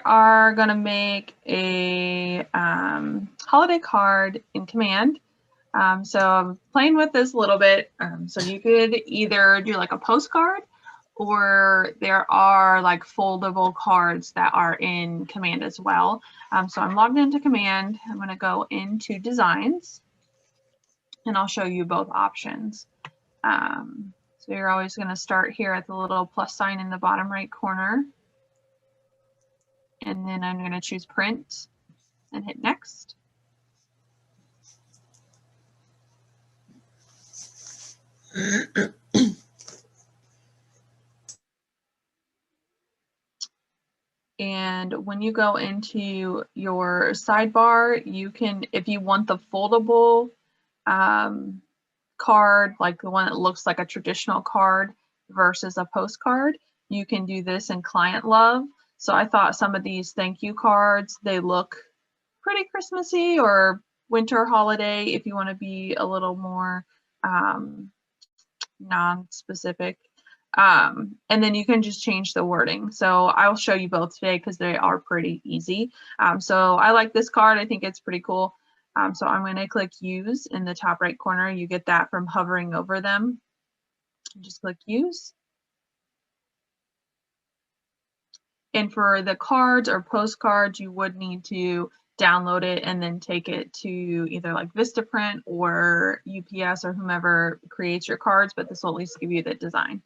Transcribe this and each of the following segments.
are going to make a holiday card in Command. So I'm playing with this a little bit. So you could either do like a postcard, or there are like foldable cards that are in Command as well. So I'm logged into Command. I'm going to go into Designs, and I'll show you both options. So you're always going to start here at the little plus sign in the bottom right corner. And then I'm going to choose Print and hit Next. And when you go into your sidebar, you can, if you want the foldable card, like the one that looks like a traditional card versus a postcard, you can do this in Client Love. So I thought some of these thank you cards, they look pretty Christmassy or winter holiday if you want to be a little more non-specific. And then you can just change the wording. So I'll show you both today because they are pretty easy. So I like this card. I think it's pretty cool. So I'm going to click Use in the top right corner. You get that from hovering over them. Just click Use. And for the cards or postcards, you would need to download it and then take it to either like Vistaprint or UPS or whomever creates your cards, but this will at least give you the design.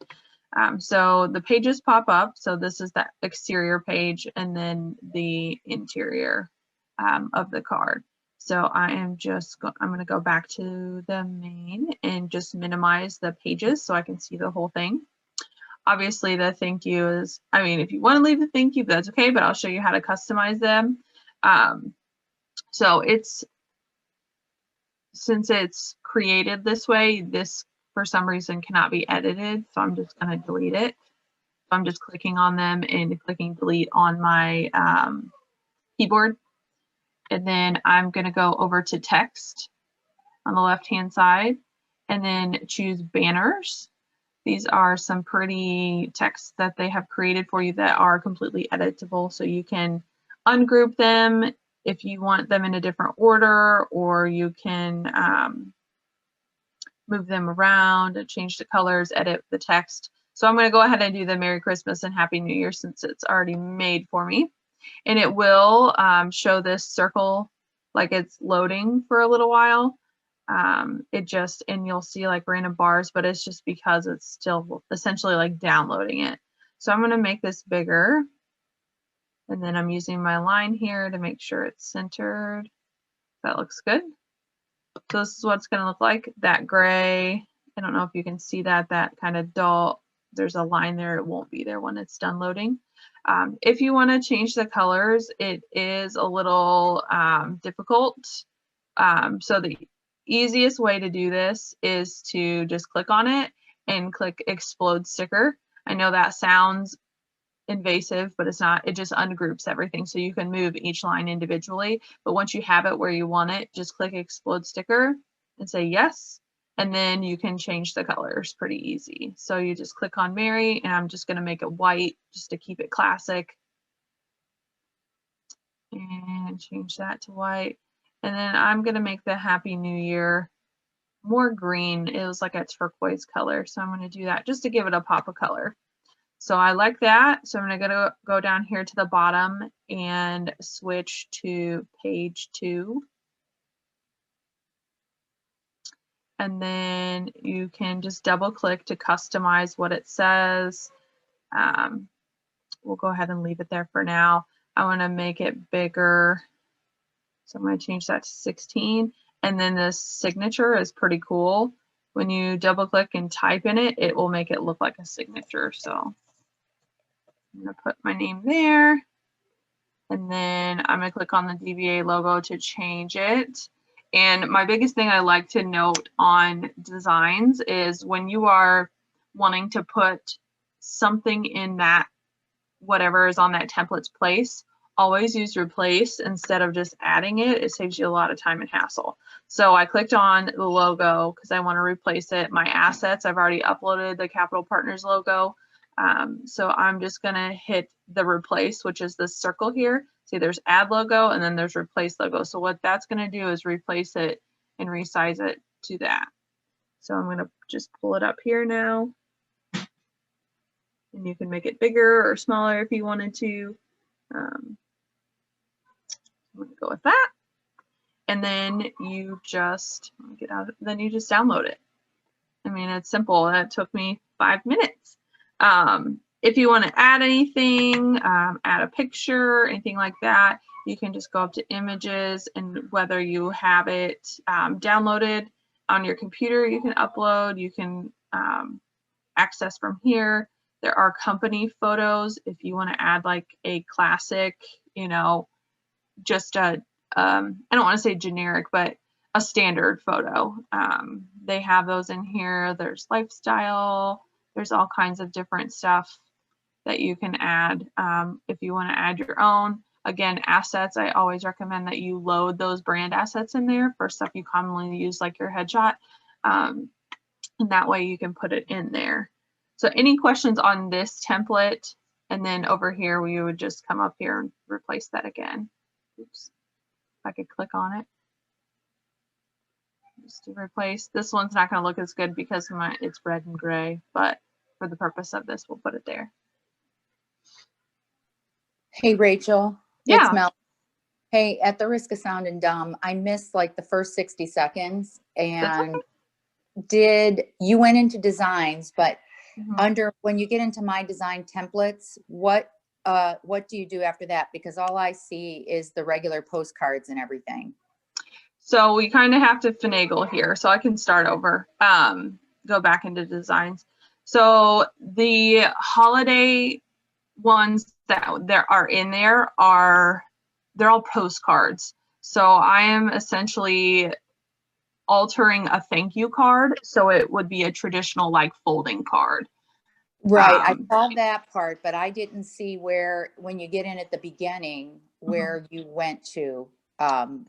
So the pages pop up. So this is the exterior page and then the interior of the card. So I'm going to go back to the main and just minimize the pages so I can see the whole thing. Obviously the thank you is, I mean, if you want to leave the thank you, that's okay, but I'll show you how to customize them. So since it's created this way, this for some reason cannot be edited. So I'm just going to delete it. So I'm just clicking on them and clicking delete on my keyboard. And then I'm going to go over to text on the left-hand side and then choose banners. These are some pretty texts that they have created for you that are completely editable. So you can ungroup them if you want them in a different order, or you can move them around, change the colors, edit the text. So I'm going to go ahead and do the Merry Christmas and Happy New Year since it's already made for me. And it will show this circle like it's loading for a little while. And you'll see like random bars, but it's just because it's still essentially like downloading it. So I'm going to make this bigger. And then I'm using my line here to make sure it's centered. That looks good. So this is what it's going to look like. That gray, I don't know if you can see that kind of dull, there's a line there. It won't be there when it's done loading. If you want to change the colors, it is a little difficult. So the easiest way to do this is to just click on it and click Explode Sticker. I know that sounds invasive, but it's not. It just ungroups everything, so you can move each line individually. But once you have it where you want it, just click Explode Sticker and say yes, and then you can change the colors pretty easy. So you just click on Mary, and I'm just going to make it white just to keep it classic, and change that to white. And then I'm going to make the Happy New Year more green. It was like a turquoise color, so I'm going to do that just to give it a pop of color. So I like that. So I'm going to go down here to the bottom and switch to page 2. And then you can just double click to customize what it says. We'll go ahead and leave it there for now. I want to make it bigger. So I'm going to change that to 16. And then this signature is pretty cool. When you double click and type in it, it will make it look like a signature. So I'm going to put my name there, and then I'm going to click on the DBA logo to change it. And my biggest thing I like to note on designs is when you are wanting to put something in that, whatever is on that template's place, always use replace instead of just adding it. It saves you a lot of time and hassle. So I clicked on the logo because I want to replace it. My assets, I've already uploaded the Capital Partners logo. So I'm just gonna hit the replace, which is this circle here. See, there's add logo and then there's replace logo. So what that's gonna do is replace it and resize it to that. So I'm gonna just pull it up here now. And you can make it bigger or smaller if you wanted to. I'm gonna go with that. And then you just get out, then you just download it. I mean, it's simple. That took me 5 minutes. If you want to add anything, add a picture, anything like that, you can just go up to images, and whether you have it downloaded on your computer, you can upload, you can access from here. There are company photos if you want to add like a classic, you know, just a, I don't want to say generic, but a standard photo. They have those in here. There's lifestyle. There's all kinds of different stuff that you can add. If you want to add your own, again, assets, I always recommend that you load those brand assets in there for stuff you commonly use, like your headshot. And that way you can put it in there. So any questions on this template? And then over here, we would just come up here and replace that again. Oops, if I could click on it. Just to replace. This one's not going to look as good because it's red and gray, but for the purpose of this, we'll put it there. Hey, Rachel. Yeah. It's Mel. Hey, at the risk of sounding dumb, I missed like the first 60 seconds. And you went into designs, but when you get into my design templates, what do you do after that? Because all I see is the regular postcards and everything. So we kind of have to finagle here. So I can start over, go back into designs. So the holiday ones that there are in there they're all postcards. So I am essentially altering a thank you card. So it would be a traditional like folding card. Right. I saw that part, but I didn't see when you get in at the beginning, where you went to.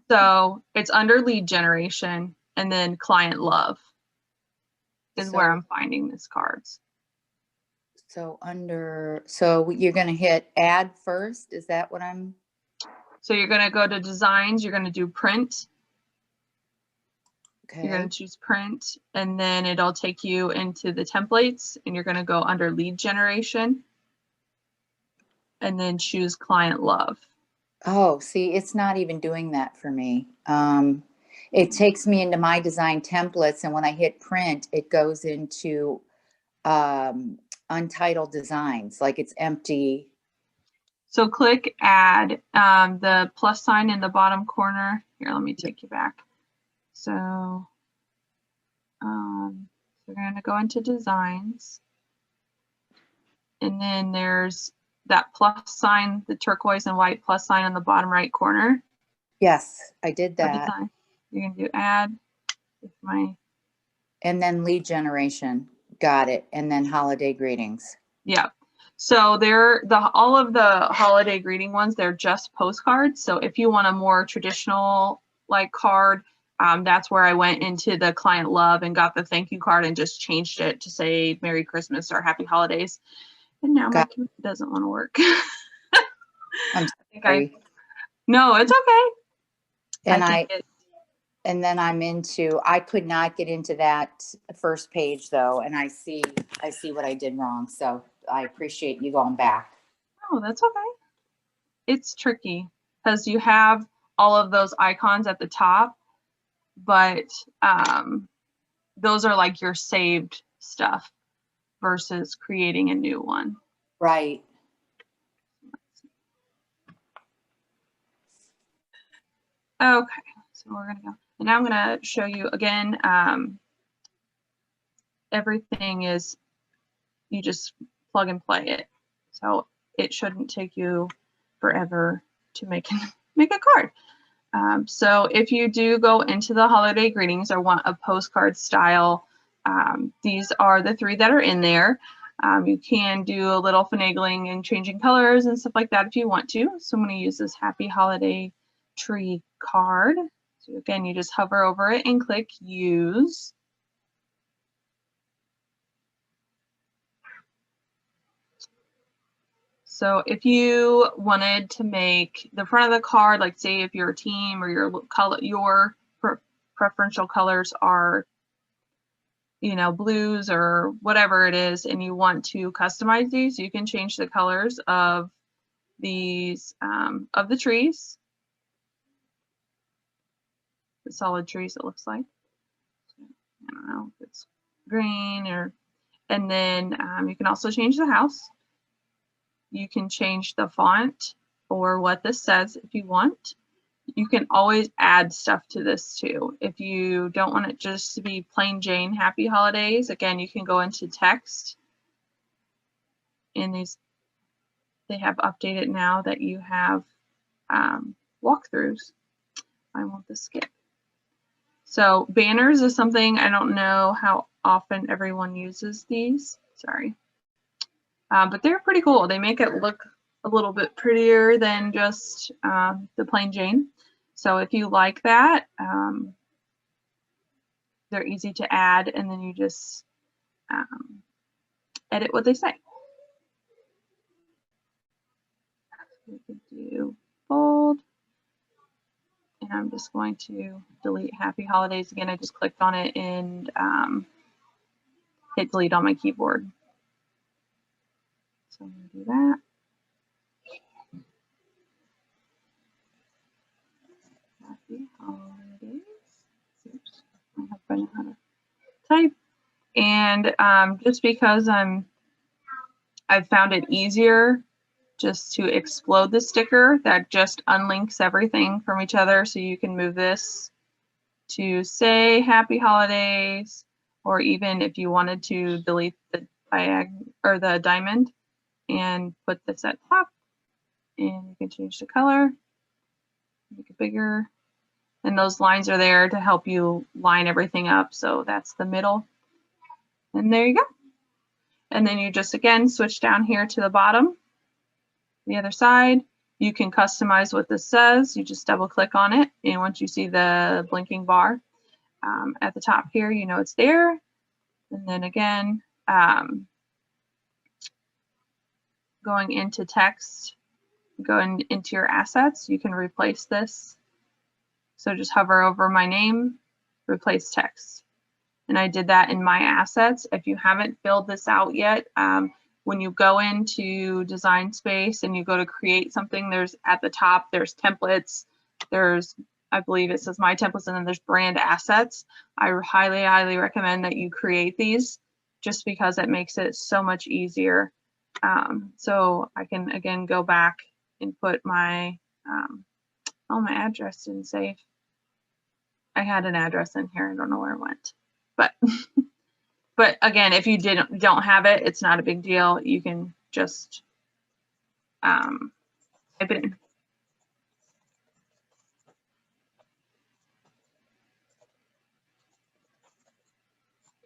So it's under lead generation, and then client love is where I'm finding these cards. So you're going to hit add first. Is that what So you're going to go to designs. You're going to do print. Okay. You're going to choose print, and then it'll take you into the templates, and you're going to go under lead generation and then choose client love. Oh, see, it's not even doing that for me. It takes me into my design templates, and when I hit print, it goes into untitled designs, like it's empty. So click add, the plus sign in the bottom corner. Here, let me take you back. So we're going to go into designs, and then there's that plus sign, the turquoise and white plus sign on the bottom right corner. Yes, I did that. You're going to do add with and then lead generation. Got it. And then holiday greetings. Yeah. So all of the holiday greeting ones, they're just postcards. So if you want a more traditional like card, that's where I went into the client love and got the thank you card and just changed it to say Merry Christmas or Happy Holidays. And now my computer doesn't want to work. I'm sorry. No, it's okay. And then I could not get into that first page though. And I see what I did wrong. So I appreciate you going back. Oh, that's okay. It's tricky because you have all of those icons at the top, but those are like your saved stuff versus creating a new one. Right. Okay, so we're gonna go. And now I'm gonna show you again, everything is, you just plug and play it. So it shouldn't take you forever to make a card. So if you do go into the holiday greetings or want a postcard style, these are the 3 that are in there. You can do a little finagling and changing colors and stuff like that if you want to. So I'm going to use this Happy Holiday Tree card. So again, you just hover over it and click use. So if you wanted to make the front of the card, like say if you're a team or your color, your preferential colors are, you know, blues or whatever it is, and you want to customize these, you can change the colors of these, of the trees, the solid trees, it looks like. I don't know if it's green or, and then you can also change the house. You can change the font or what this says if you want. You can always add stuff to this too. If you don't want it just to be plain Jane happy holidays, again, you can go into text. And these, they have updated now that you have walkthroughs. I want to skip. So banners is something, I don't know how often everyone uses these, sorry. But they're pretty cool. They make it look a little bit prettier than just the plain Jane. So if you like that, they're easy to add, and then you just edit what they say. We could do bold, and I'm just going to delete Happy Holidays again. I just clicked on it and hit delete on my keyboard. So I'm going to do that. Happy Holidays. Oops. I have to know how to type. And just because I've found it easier just to explode the sticker, that just unlinks everything from each other. So you can move this to say Happy Holidays, or even if you wanted to delete the or the diamond and put this at top, and you can change the color, make it bigger. And those lines are there to help you line everything up. So that's the middle. And there you go. And then you just, again, switch down here to the bottom, the other side. You can customize what this says. You just double click on it. And once you see the blinking bar at the top here, you know it's there. And then again, going into text, going into your assets, you can replace this. So just hover over my name, replace text. And I did that in my assets. If you haven't filled this out yet, when you go into Design Space and you go to create something, there's at the top, there's templates, there's, I believe it says My Templates, and then there's brand assets. I highly, highly recommend that you create these just because it makes it so much easier. So I can, again, go back and put my, oh, my address didn't save. I had an address in here. I don't know where it went. But again, if you don't have it, it's not a big deal. You can just type it in.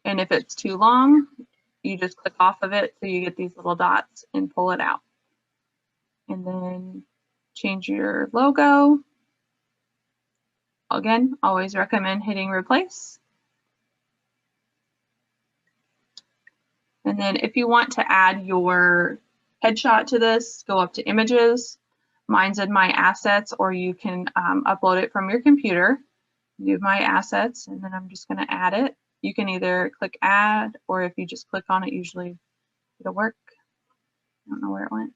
And if it's too long, you just click off of it so you get these little dots and pull it out. And then change your logo. Again, always recommend hitting replace. And then if you want to add your headshot to this, go up to images. Mine's in my assets, or you can upload it from your computer. Do my assets, and then I'm just going to add it. You can either click add, or if you just click on it, usually it'll work. I don't know where it went.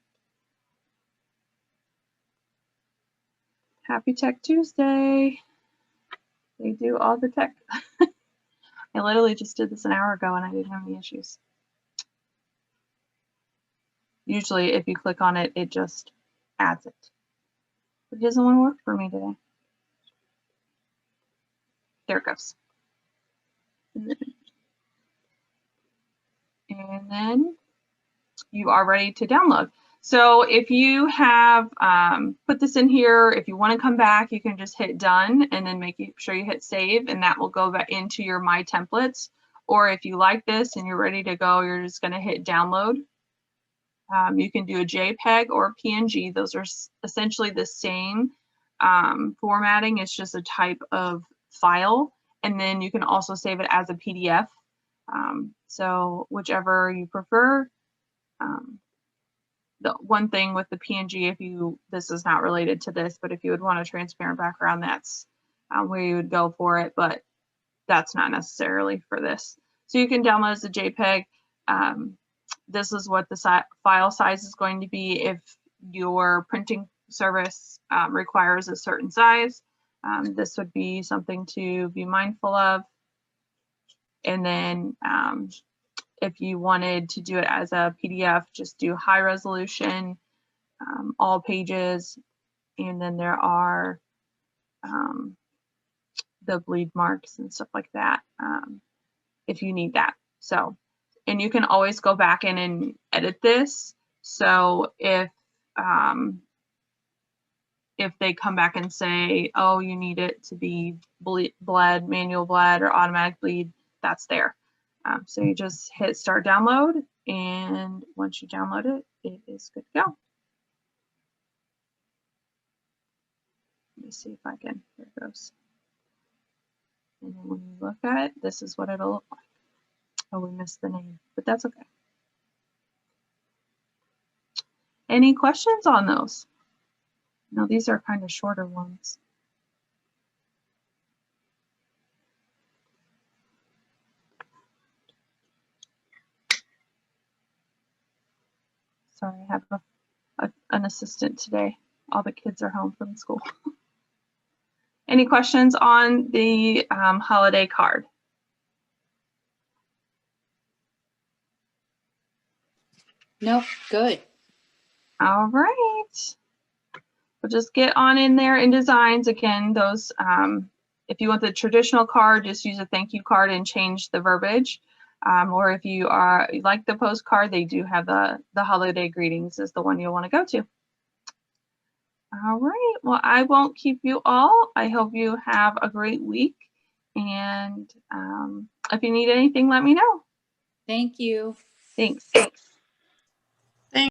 Happy Tech Tuesday. They do all the tech. I literally just did this an hour ago and I didn't have any issues. Usually if you click on it, it just adds it. But it doesn't want to work for me today. There it goes. And then you are ready to download. So if you have put this in here, if you want to come back, you can just hit done and then make sure you hit save, and that will go back into your My Templates. Or if you like this and you're ready to go, you're just going to hit download. You can do a JPEG or a PNG. Those are essentially the same formatting. It's just a type of file. And then you can also save it as a PDF. So whichever you prefer, the one thing with the PNG, this is not related to this, but if you would want a transparent background, that's where you would go for it, but that's not necessarily for this. So you can download as a JPEG. This is what the file size is going to be if your printing service requires a certain size. This would be something to be mindful of. And then if you wanted to do it as a PDF, just do high resolution, all pages, and then there are the bleed marks and stuff like that if you need that. So, and you can always go back in and edit this. So if they come back and say, oh, you need it to be bled, manual bled, or automatic bleed, that's there. So you just hit start download, and once you download it, it is good to go. Let me see if I can, there it goes. And then when you look at it, this is what it'll look like. Oh, we missed the name, but that's okay. Any questions on those? No, these are kind of shorter ones. Sorry, I have an assistant today. All the kids are home from school. Any questions on the holiday card? Nope, good. All right. We'll just get on in there in designs. Again, those, if you want the traditional card, just use a thank you card and change the verbiage. Or if you like the postcard, they do have the holiday greetings is the one you'll want to go to. All right, well, I won't keep you all. I hope you have a great week. And if you need anything, let me know. Thank you. Thanks.